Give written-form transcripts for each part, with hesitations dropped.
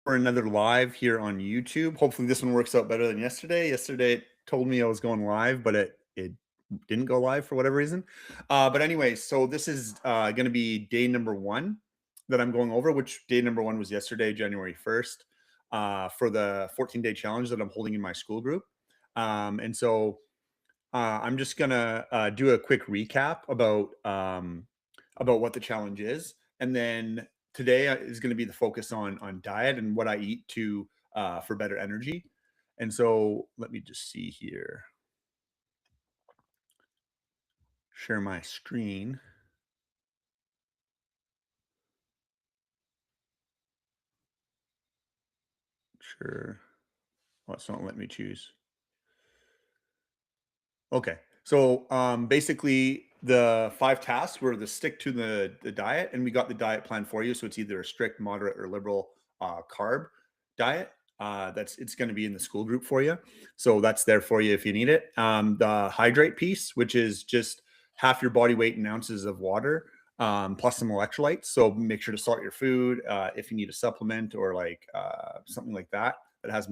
for another live here on YouTube. Hopefully this one works out better than yesterday. Yesterday it told me I was going live, but it didn't go live for whatever reason. But anyway, so this is going to be day number one that I'm going over, which day number one was yesterday, January 1st, for the 14-day challenge that I'm holding in my school group. And so I'm just gonna do a quick recap about what the challenge is, and then today is going to be the focus on diet and what I eat to for better energy. And so let me just see here, share my screen. Sure. Well, it's not letting me choose. Okay. So basically, the five tasks were the stick to the diet, and we got the diet plan for you. So it's either a strict, moderate, or liberal carb diet. That's it's going to be in the school group for you. So that's there for you if you need it. The hydrate piece, which is just half your body weight in ounces of water, plus some electrolytes. So make sure to salt your food if you need a supplement or like something like that that has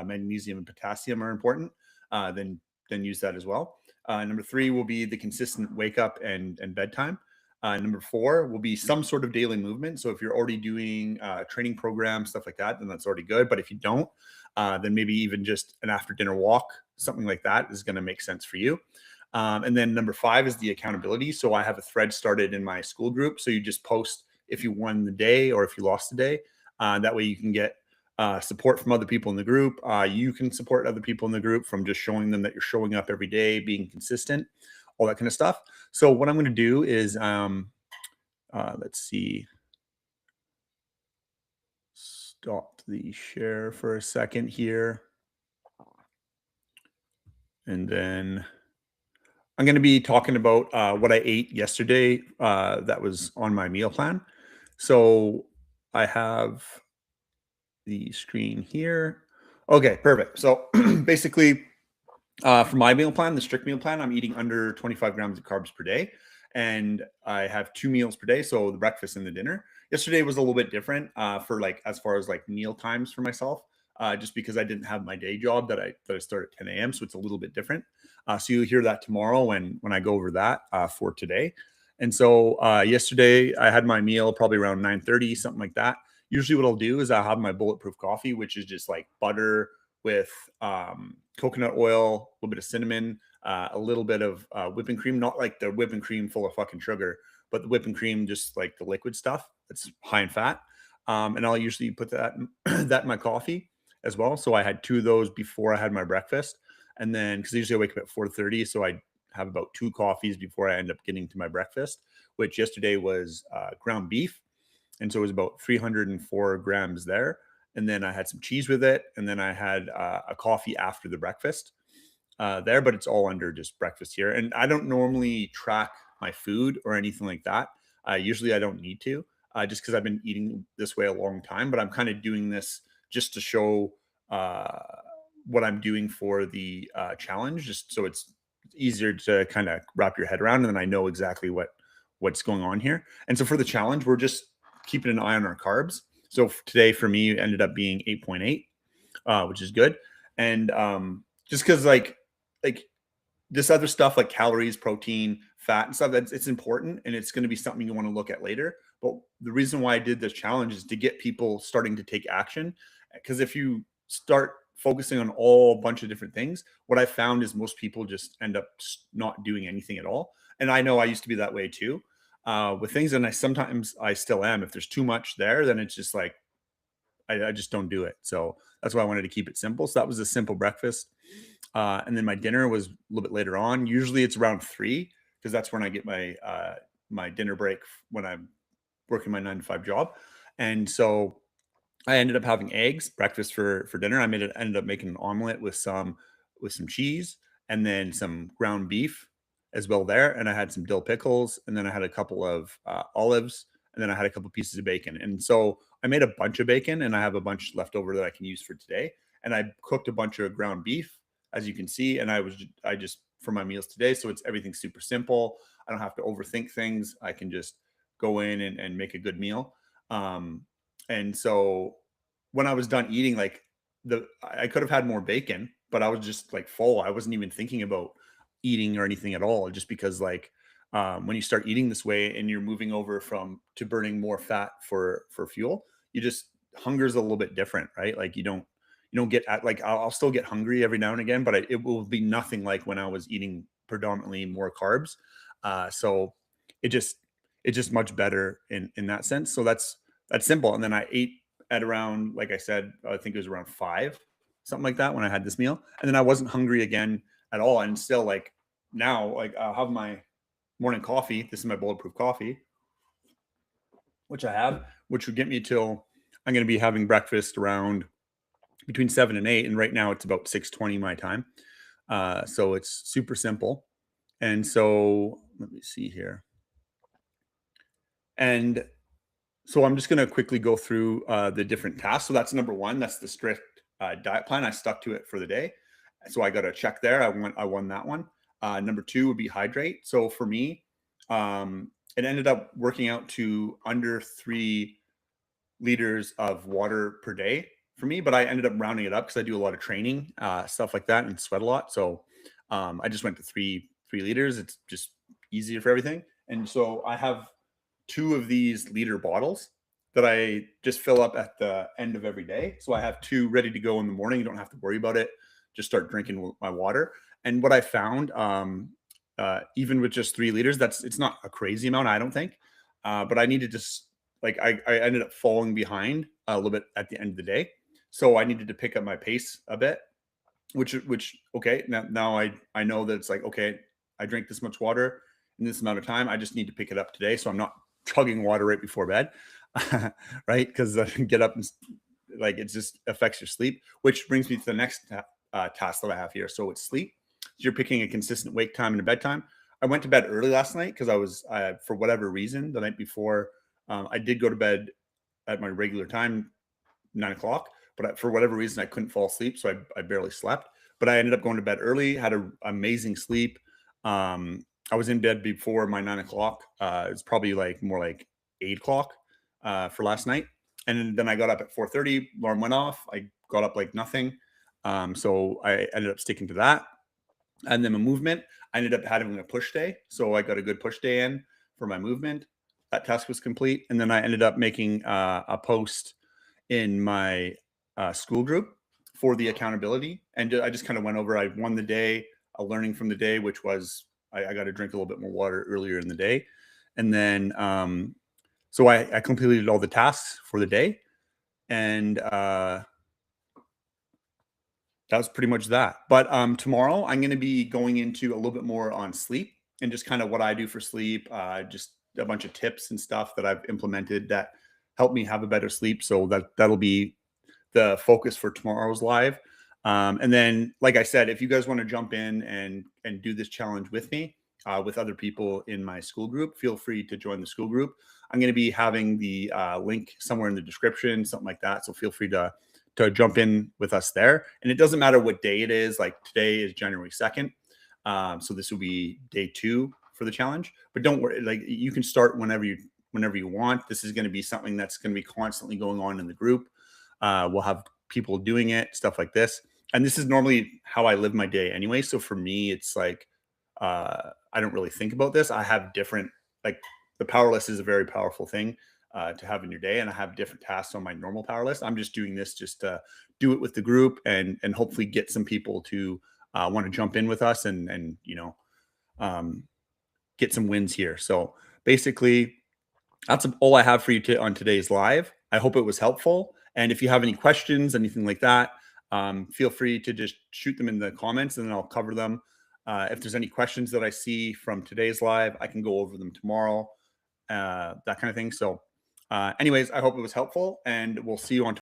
magnesium and potassium are important. Then use that as well. Number three will be the consistent wake up and bedtime. Number four will be some sort of daily movement. So if you're already doing training programs, stuff like that, then that's already good. But if you don't, then maybe even just an after dinner walk, something like that is going to make sense for you. And then number five is the accountability. So I have a thread started in my school group. So you just post if you won the day or if you lost the day. That way you can get support from other people in the group. You can support other people in the group from just showing them that you're showing up every day, being consistent, all that kind of stuff. So what I'm going to do is, let's see, stop the share for a second here, and then I'm going to be talking about what I ate yesterday. That was on my meal plan. So I have the screen here. Okay, perfect. So basically, for my meal plan, the strict meal plan, I'm eating under 25 grams of carbs per day. And I have two meals per day. So the breakfast and the dinner. Yesterday was a little bit different for like as far as like meal times for myself, just because I didn't have my day job that I start at 10 a.m. So it's a little bit different. So you'll hear that tomorrow when I go over that for today. And so yesterday I had my meal probably around 9:30, something like that. Usually what I'll do is I'll have my bulletproof coffee, which is just like butter with coconut oil, a little bit of cinnamon, a little bit of whipping cream, not like the whipping cream full of fucking sugar, but the whipping cream, just like the liquid stuff that's high in fat. And I'll usually put that that in my coffee as well. So I had two of those before I had my breakfast, and then because usually I wake up at 4:30, so I have about two coffees before I end up getting to my breakfast. Which yesterday was ground beef, and so it was about 304 grams there. And then I had some cheese with it, and then I had a coffee after the breakfast there. But it's all under just breakfast here, and I don't normally track my food or anything like that. Usually, I don't need to, just because I've been eating this way a long time. But I'm kind of doing this just to show uh, what I'm doing for the challenge, just so it's easier to kind of wrap your head around, and then I know exactly what's going on here. And so for the challenge, we're just keeping an eye on our carbs. So today for me it ended up being 8.8, which is good. And just because like this other stuff like calories, protein, fat, and stuff, that's it's important and it's going to be something you want to look at later. But the reason why I did this challenge is to get people starting to take action. Because if you start focusing on all bunch of different things, what I found is most people just end up not doing anything at all. And I know I used to be that way too with things, and I still am. If there's too much there, then it's just like I just don't do it. So that's why I wanted to keep it simple. So that was a simple breakfast. And then my dinner was a little bit later on. Usually it's around 3 because that's when I get my dinner break when I'm working my 9 to 5 job. And so I ended up having eggs breakfast for dinner. Ended up making an omelet with some cheese and then some ground beef as well there. And I had some dill pickles, and then I had a couple of olives, and then I had a couple pieces of bacon. And so I made a bunch of bacon, and I have a bunch left over that I can use for today. And I cooked a bunch of ground beef, as you can see. And I just for my meals today, so it's everything super simple. I don't have to overthink things. I can just go in and make a good meal. And so when I was done eating, like I could have had more bacon, but I was just like full. I wasn't even thinking about eating or anything at all, just because like when you start eating this way and you're moving over from to burning more fat for fuel, you just hunger's a little bit different, right? Like you don't get at like I'll still get hungry every now and again, but it will be nothing like when I was eating predominantly more carbs. So it just it's just much better in that sense. So that's simple. And then I ate at around, like I said, I think it was around 5, something like that when I had this meal. And then I wasn't hungry again at all. And still like now, like I'll have my morning coffee. This is my bulletproof coffee, which I have, which would get me till I'm going to be having breakfast around between 7 and 8. And right now it's about 6:20 my time. So it's super simple. And so let me see here. And so I'm just going to quickly go through the different tasks. So that's number one. That's the strict diet plan. I stuck to it for the day, so I got a check there. I won that one. Number two would be hydrate. So for me, it ended up working out to under 3 liters of water per day for me, but I ended up rounding it up because I do a lot of training, stuff like that, and sweat a lot. So I just went to 3 liters. It's just easier for everything. And so I have 2 of these liter bottles that I just fill up at the end of every day. So I have 2 ready to go in the morning. You don't have to worry about it. Just start drinking my water. And what I found, even with just 3 liters, it's not a crazy amount, I don't think. But I needed to like I ended up falling behind a little bit at the end of the day, so I needed to pick up my pace a bit. Which okay, now I know that it's like okay, I drank this much water in this amount of time. I just need to pick it up today, so I'm not chugging water right before bed, right? Because I can get up and like it just affects your sleep. Which brings me to the next task that I have here. So it's sleep. So you're picking a consistent wake time and a bedtime. I went to bed early last night because I was for whatever reason the night before. I did go to bed at my regular time, 9 o'clock, but for whatever reason I couldn't fall asleep, so I barely slept. But I ended up going to bed early, had an amazing sleep. I was in bed before my 9 o'clock. It's probably like more like 8 o'clock for last night, and then I got up at 4:30. Alarm went off. I got up like nothing, so I ended up sticking to that. And then my movement, I ended up having a push day, so I got a good push day in for my movement. That task was complete, and then I ended up making a post in my school group for the accountability. And I just kind of went over, I won the day, a learning from the day, which was I got to drink a little bit more water earlier in the day. And then, so I completed all the tasks for the day. And that was pretty much that. But tomorrow I'm going to be going into a little bit more on sleep and just kind of what I do for sleep, just a bunch of tips and stuff that I've implemented that help me have a better sleep. So that'll be the focus for tomorrow's live. And then, like I said, if you guys want to jump in and do this challenge with me, with other people in my school group, feel free to join the school group. I'm going to be having the link somewhere in the description, something like that. So feel free to jump in with us there. And it doesn't matter what day it is. Like today is January 2nd. So this will be day 2 for the challenge. But don't worry, like you can start whenever you want. This is going to be something that's going to be constantly going on in the group. We'll have people doing it, stuff like this. And this is normally how I live my day anyway. So for me, it's like I don't really think about this. I have different, like the power list is a very powerful thing to have in your day, and I have different tasks on my normal power list. I'm just doing this just to do it with the group and hopefully get some people to want to jump in with us and um, get some wins here. So basically, that's all I have for you on today's live. I hope it was helpful. And if you have any questions, anything like that, feel free to just shoot them in the comments and then I'll cover them. If there's any questions that I see from today's live, I can go over them tomorrow, that kind of thing. So, anyways, I hope it was helpful and we'll see you on